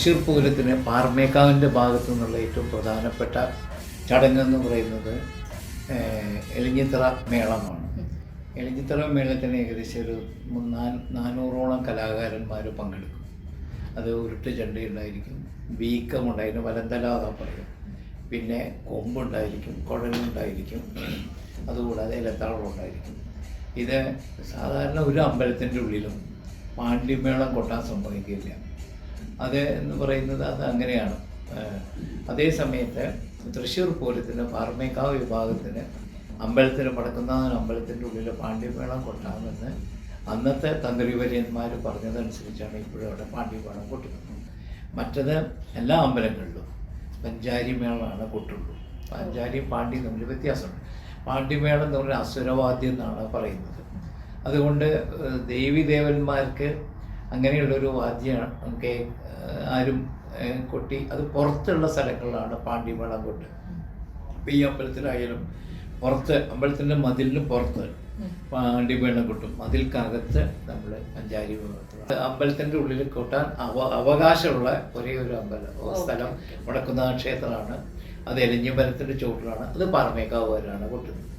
തൃശ്ശൂർ പൂരത്തിന് പാറമേക്കാവിൻ്റെ ഭാഗത്തു നിന്നുള്ള ഏറ്റവും പ്രധാനപ്പെട്ട ചടങ്ങെന്ന് പറയുന്നത് എലിഞ്ഞിത്തറ മേളമാണ്. എലിഞ്ഞിത്തറ മേളത്തിന് ഏകദേശം ഒരു 400ഓളം കലാകാരന്മാർ പങ്കെടുക്കും. അത് ഉരുട്ട് ചെണ്ടയുണ്ടായിരിക്കും, വീക്കമുണ്ടായിരിക്കും, വലന്തലാതാ പറയും, പിന്നെ കൊമ്പുണ്ടായിരിക്കും, കുഴലുണ്ടായിരിക്കും, അതുകൂടാതെ ഇലത്താളം ഉണ്ടായിരിക്കും. ഇത് സാധാരണ ഒരു അമ്പലത്തിൻ്റെ ഉള്ളിലും പാണ്ഡിമേളം കൊട്ടാൻ സംഭവിക്കില്ല. അത് എന്ന് പറയുന്നത് അത് അങ്ങനെയാണ്. അതേ സമയത്ത് തൃശ്ശൂർ പൂരത്തിന് പാറമേക്കാവ് വിഭാഗത്തിന് അമ്പലത്തിന് വടക്കുന്നാഥൻ അമ്പലത്തിൻ്റെ ഉള്ളിൽ പാണ്ഡിമേളം കൊട്ടാമെന്ന് അന്നത്തെ തന്ത്രിവര്യന്മാർ പറഞ്ഞതനുസരിച്ചാണ് ഇപ്പോഴും അവിടെ പാണ്ഡിമേളം കൊട്ടുന്നത്. മറ്റത് എല്ലാ അമ്പലങ്ങളിലും പഞ്ചാരി മേളമാണ് കൊട്ടുള്ളൂ. പഞ്ചാരിയും പാണ്ഡ്യം തമ്മിൽ വ്യത്യാസമുണ്ട്. പാണ്ഡിമേളം എന്ന് പറഞ്ഞാൽ അസുരവാദ്യം എന്നാണ് പറയുന്നത്. അതുകൊണ്ട് ദേവീദേവന്മാർക്ക് അങ്ങനെയുള്ളൊരു വാദ്യം ആരും കൊട്ടി അത് പുറത്തുള്ള സ്ഥലങ്ങളിലാണ് പാണ്ഡിമേളം കൊട്ട്. ഇപ്പം ഈ അമ്പലത്തിലായാലും പുറത്ത് അമ്പലത്തിൻ്റെ മതിലിന് പുറത്ത് പാണ്ഡിമേളം കൊട്ടും, മതിൽക്കകത്ത് നമ്മൾ പഞ്ചാരി അമ്പലത്തിൻ്റെ ഉള്ളിൽ കൊട്ടാൻ അവകാശമുള്ള ഒരേ ഒരു സ്ഥലം വടക്കുന്നാഥ ക്ഷേത്രമാണ്. അത് എലിഞ്ഞിമരത്തിൻ്റെ ചുവട്ടിലാണ്. അത് പാറമേക്കാവുകാരാണ് കൊട്ടുന്നത്.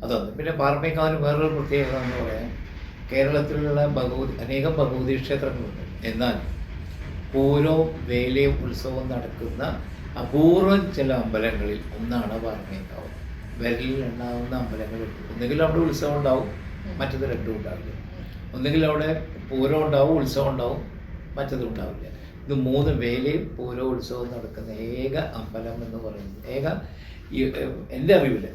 അതൊന്ന്. പിന്നെ പാറമേക്കാവിന് വേറൊരു പ്രത്യേകത എന്ന് പറയാൻ കേരളത്തിലുള്ള അനേകം ഭഗവതി ക്ഷേത്രങ്ങളുണ്ട്. എന്നാൽ പൂരവും വേലയും ഉത്സവവും നടക്കുന്ന അപൂർവം ചില അമ്പലങ്ങളിൽ ഒന്നാണ് പാറമേക്കാവ്. വിരലിൽ എണ്ണാവുന്ന അമ്പലങ്ങളുണ്ട്. ഒന്നുകിൽ അവിടെ ഉത്സവം ഉണ്ടാവും, മറ്റത് രണ്ടും ഉണ്ടാവില്ല. ഒന്നുകിൽ അവിടെ പൂരം ഉണ്ടാവും, ഉത്സവം ഉണ്ടാവും, മറ്റതും ഉണ്ടാവില്ല. ഇത് 3 വേലയും പൂരവും ഉത്സവവും നടക്കുന്ന ഏക അമ്പലം എന്ന് പറയുന്നത് എൻ്റെ അറിവിൽ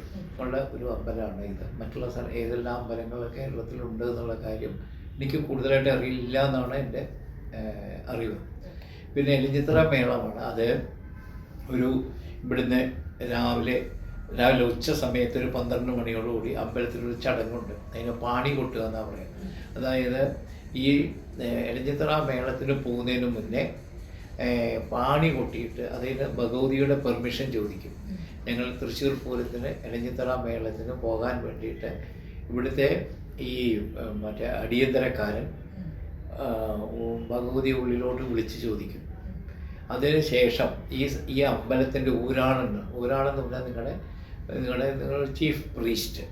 ഉള്ള ഒരു അമ്പലമാണ് ഇത്. മറ്റുള്ള ഏതെല്ലാം അമ്പലങ്ങൾ കേരളത്തിലുണ്ട് എന്നുള്ള കാര്യം എനിക്ക് കൂടുതലായിട്ട് അറിയില്ല എന്നാണ് എൻ്റെ അറിവ്. പിന്നെ എലിഞ്ഞിത്തറ മേളമാണ്. അത് ഇവിടുന്ന് രാവിലെ ഉച്ച സമയത്ത് ഒരു 12 മണിയോടുകൂടി അമ്പലത്തിലൊരു ചടങ്ങുണ്ട്. അതിന് പാണി കൊട്ടുക എന്നാണ് പറയുന്നത്. അതായത് ഈ എലിഞ്ഞിത്തറ മേളത്തിന് പോകുന്നതിന് മുന്നേ പാണി കൊട്ടിയിട്ട് അതിന് ഭഗവതിയുടെ പെർമിഷൻ ചോദിക്കും. ഞങ്ങൾ തൃശ്ശൂർ പൂരത്തിന് എലിഞ്ഞിത്തറ മേളത്തിന് പോകാൻ വേണ്ടിയിട്ട് ഇവിടുത്തെ ഈ മറ്റേ അടിയന്തരക്കാരൻ ഭഗവതി ഉള്ളിലോട്ട് വിളിച്ച് ചോദിക്കും. അതിന് ശേഷം ഈ അമ്പലത്തിൻ്റെ ഊരാളെന്ന് പറഞ്ഞാൽ നിങ്ങളുടെ ചീഫ് പ്രീസ്റ്റ്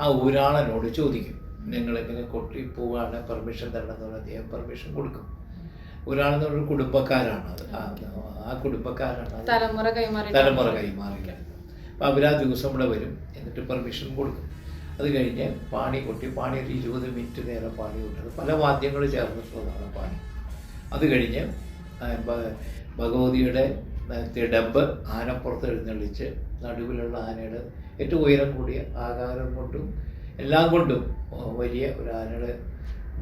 ആ ഊരാളനോട് ചോദിക്കും, നിങ്ങളിങ്ങനെ കൊട്ടി പോവാണ്, പെർമിഷൻ തരണം എന്ന് പറഞ്ഞാൽ അദ്ദേഹം പെർമിഷൻ കൊടുക്കും. ഊരാളെന്ന് പറഞ്ഞൊരു കുടുംബക്കാരാണ്. അത് ആ കുടുംബക്കാരാണ് തലമുറ കൈമാറിക്കുന്നത്. അപ്പോൾ അവരാ ദിവസം ഇവിടെ വരും, എന്നിട്ട് പെർമിഷൻ കൊടുക്കും. അത് കഴിഞ്ഞ് പാണി കൊട്ടി ഒരു 20 മിനിറ്റ് നേരം പാണി കൊട്ടുന്നത് പല വാദ്യങ്ങൾ ചേർന്നിട്ടുള്ളതാണ് പാണി. അത് കഴിഞ്ഞ് ഭഗവതിയുടെ തിടമ്പ് ആനപ്പുറത്ത് എഴുന്നള്ളിച്ച് നടുവിലുള്ള ആനയുടെ ഏറ്റവും ഉയരം കൂടിയ ആകാരം കൊണ്ടും എല്ലാം കൊണ്ടും വലിയ ഒരു ആനയുടെ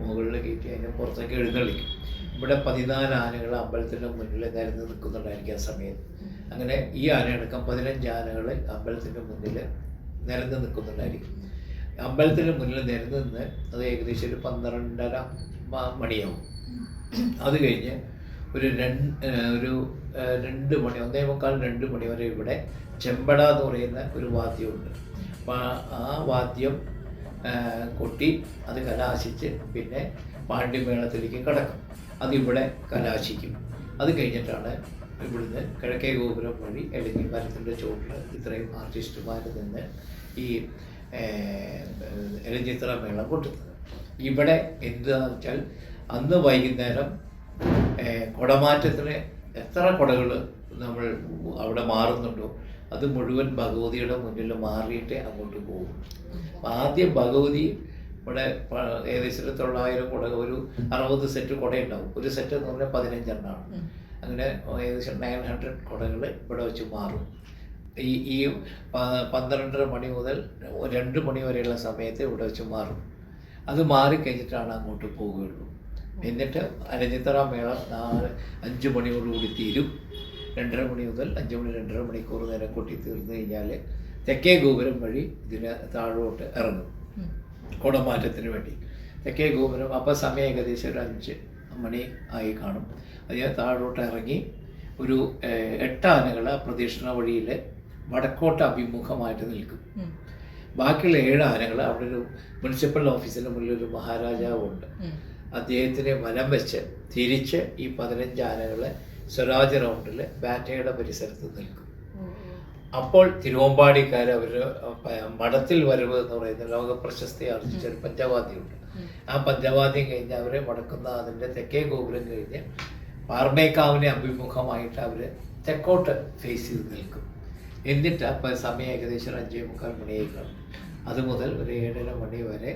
മുകളിൽ കയറ്റി അതിനെ പുറത്തേക്ക് എഴുന്നള്ളിക്കും. ഇവിടെ 14 ആനകൾ അമ്പലത്തിൻ്റെ മുന്നിൽ നിരന്ന് നിൽക്കുന്നുണ്ടായിരിക്കും ആ സമയത്ത്. അങ്ങനെ ഈ ആനയടക്കം 15 ആനകൾ അമ്പലത്തിൻ്റെ മുന്നിൽ നിരന്ന് നിൽക്കുന്നുണ്ടായിരിക്കും. അമ്പലത്തിൻ്റെ മുന്നിൽ നിരന്ന് നിന്ന് അത് ഏകദേശം ഒരു 12:30 മണിയാവും. അത് കഴിഞ്ഞ് ഒരു 2 മണി 1:45-2 മണി വരെ ഇവിടെ ചെമ്പട എന്ന് പറയുന്ന ഒരു വാദ്യമുണ്ട്. അപ്പോൾ ആ വാദ്യം കൊട്ടി അത് കലാശിച്ച് പിന്നെ പാണ്ഡിമേളത്തിലേക്ക് കടക്കും. അതിവിടെ കലാശിക്കും. അത് കഴിഞ്ഞിട്ടാണ് ഇവിടുന്ന് കിഴക്കേ ഗോപുരം വഴി എലിഞ്ഞി മരത്തിൻ്റെ ചുവട്ടിൽ ഇത്രയും ആർട്ടിസ്റ്റുമാർ നിന്ന് ഈ എലിഞ്ഞിത്തറ മേളം കൊട്ടുന്നത്. ഇവിടെ എന്താണെന്ന് വെച്ചാൽ അന്ന് വൈകുന്നേരം കുടമാറ്റത്തിന് എത്ര കുടകൾ നമ്മൾ അവിടെ മാറുന്നുണ്ടോ അത് മുഴുവൻ ഭഗവതിയുടെ മുന്നിൽ മാറിയിട്ടേ അങ്ങോട്ട് പോകും. ആദ്യം ഭഗവതി ഇവിടെ ഏകദേശം 900 കുട, ഒരു 60 സെറ്റ് കുടയുണ്ടാവും. ഒരു സെറ്റ് എന്ന് പറഞ്ഞാൽ 15 എണ്ണമാണ്. അങ്ങനെ ഏകദേശം 900 കുടകൾ ഇവിടെ വെച്ച് മാറും. ഈ 12:30 മണി മുതൽ 2 മണി വരെയുള്ള സമയത്ത് ഇവിടെ വെച്ച് മാറും. അത് മാറിക്കഴിഞ്ഞിട്ടാണ് അങ്ങോട്ട് പോവുകയുള്ളൂ. എന്നിട്ട് എലിഞ്ഞിത്തറ മേളം 5 മണിയോടുകൂടി തീരും. 2:30 മണി മുതൽ 5 മണി 2.5 മണിക്കൂർ നേരം കൊട്ടി തീർന്നു കഴിഞ്ഞാൽ തെക്കേ ഗോപുരം വഴി ഇതിന് താഴോട്ട് ഇറങ്ങും കുടമാറ്റത്തിന് വേണ്ടി. തെക്കേ ഗോപുരം അപ്പോൾ സമയം ഏകദേശം ഒരു 5 മണി ആയി കാണും. അതിന് താഴോട്ട് ഇറങ്ങി ഒരു 8 ആനകൾ പ്രദക്ഷിണ വഴിയിൽ വടക്കോട്ട് അഭിമുഖമായിട്ട് നിൽക്കും. ബാക്കിയുള്ള 7 ആനകൾ അവിടെ ഒരു മുനിസിപ്പൽ ഓഫീസിൻ്റെ മുന്നിൽ ഒരു മഹാരാജാവുണ്ട്. അദ്ദേഹത്തിനെ വലം വെച്ച് തിരിച്ച് ഈ 15 ആനകളെ സ്വരാജ് റൗണ്ടിൽ ബാറ്റയുടെ പരിസരത്ത് നിൽക്കും. അപ്പോൾ തിരുവമ്പാടിക്കാർ അവർ മഠത്തിൽ വരവ് എന്ന് പറയുന്ന ലോക പ്രശസ്തി ആർജിച്ച ഒരു പഞ്ചവാദ്യമുണ്ട്. ആ പഞ്ചവാദ്യം കഴിഞ്ഞ് അവരെ മടക്കുന്ന അതിൻ്റെ തെക്കേ ഗോപുരം കഴിഞ്ഞ് പാർമേക്കാവിനെ അഭിമുഖമായിട്ട് അവർ തെക്കോട്ട് ഫേസ് ചെയ്ത് നിൽക്കും. എന്നിട്ട് അപ്പം സമയം ഏകദേശം 5:45 മണിയേക്കാണ്. അതുമുതൽ ഒരു 7:30 മണി വരെ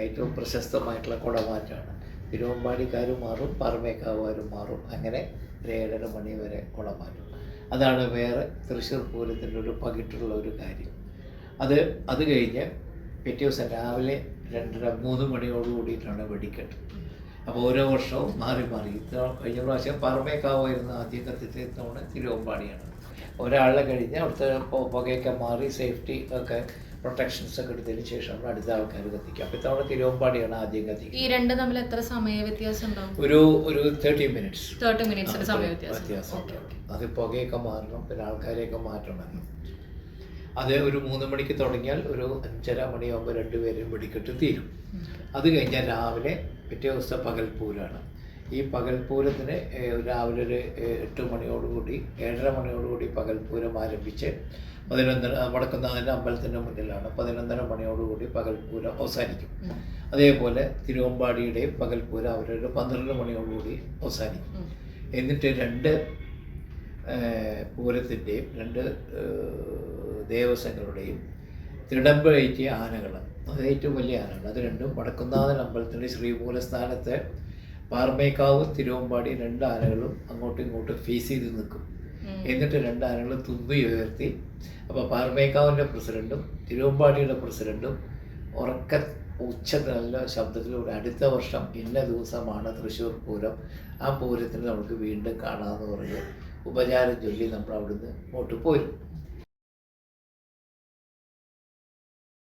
ഏറ്റവും പ്രശസ്തമായിട്ടുള്ള കുടമാറ്റമാണ്. തിരുവമ്പാടിക്കാരും മാറും, പാർമേക്കാവുകാരും മാറും. അങ്ങനെ ഒരു 7:30 മണി വരെ കുടമാറ്റം. അതാണ് വേറെ തൃശ്ശൂർ പൂരത്തിൻ്റെ ഒരു പകിട്ടുള്ള ഒരു കാര്യം. അത് കഴിഞ്ഞ് പിറ്റേ ദിവസം രാവിലെ 2:30-3 മണിയോട് കൂടിയിട്ടാണ് വെടിക്കെട്ട്. അപ്പോൾ ഓരോ വർഷവും മാറി മാറി. കഴിഞ്ഞ പ്രാവശ്യം പാർമേക്കാവായിരുന്നു ആദ്യം കത്തിച്ച തവണ തിരുവമ്പാടിയാണ്. ഒരാളെ കഴിഞ്ഞ് അവിടുത്തെ പുകയൊക്കെ മാറി സേഫ്റ്റി ഒക്കെ പ്രൊട്ടക്ഷൻസ് ഒക്കെ എടുത്തതിന് ശേഷമാണ് അടുത്ത ആൾക്കാർ കത്തിക്കുക. അപ്പോൾ ഇത്തവണ തിരുവമ്പാടിയാണ് ആദ്യം കത്തിക്കുക. ഈ രണ്ട് തമ്മിൽ എത്ര സമയ വ്യത്യാസം ഉണ്ടാവും? ഒരു 30 മിനിറ്റ്സ് സമയ വ്യത്യാസം. അത് പുകയൊക്കെ മാറണം, പിന്നെ ആൾക്കാരെയൊക്കെ മാറ്റണമല്ലോ. അത് ഒരു 3 മണിക്ക് തുടങ്ങിയാൽ ഒരു 5:30 മണിയാകുമ്പോൾ 2 പേരും വെടിക്കെട്ട് തീരും. അത് കഴിഞ്ഞാൽ രാവിലെ പിറ്റേ ദിവസത്തെ പകൽപ്പൂരമാണ്. ഈ പകൽപ്പൂരത്തിന് രാവിലെ ഒരു 8 മണിയോടുകൂടി 7:30 മണിയോടുകൂടി പകൽപ്പൂരം ആരംഭിച്ച് 11:30 വടക്കുന്നാഥൻ്റെ അമ്പലത്തിൻ്റെ മുന്നിലാണ്. 11:30 മണിയോടുകൂടി പകൽപ്പൂരം അവസാനിക്കും. അതേപോലെ തിരുവമ്പാടിയുടെയും പകൽപ്പൂരം അവരുടെ 12 മണിയോടുകൂടി അവസാനിക്കും. എന്നിട്ട് 2 പൂരത്തിൻ്റെയും 2 ദേവസ്വങ്ങളുടെയും തിടമ്പേറ്റിയ ആനകൾ, അത് ഏറ്റവും വലിയ ആനകൾ, അത് രണ്ടും വടക്കുന്നാഥൻ അമ്പലത്തിൻ്റെ ശ്രീമൂലസ്ഥാനത്ത് പാർമേക്കാവും തിരുവമ്പാടി 2 ആനകളും അങ്ങോട്ടും ഇങ്ങോട്ടും ഫേസ് ചെയ്ത് നിൽക്കും. എന്നിട്ട് 2 ആനകളും തുമ്പി ഉയർത്തി. അപ്പോൾ പാർമേക്കാവിൻ്റെ പ്രസിഡൻറ്റും തിരുവമ്പാടിയുടെ പ്രസിഡൻറ്റും നല്ല ശബ്ദത്തിലൂടെ അടുത്ത വർഷം ഇന്ന ദിവസമാണ് തൃശ്ശൂർ പൂരം, ആ പൂരത്തിന് നമുക്ക് വീണ്ടും കാണാമെന്ന് പറഞ്ഞ് ഉപചാരം ചൊല്ലി നമ്മൾ അവിടുന്ന് ഇങ്ങോട്ട് പോരും.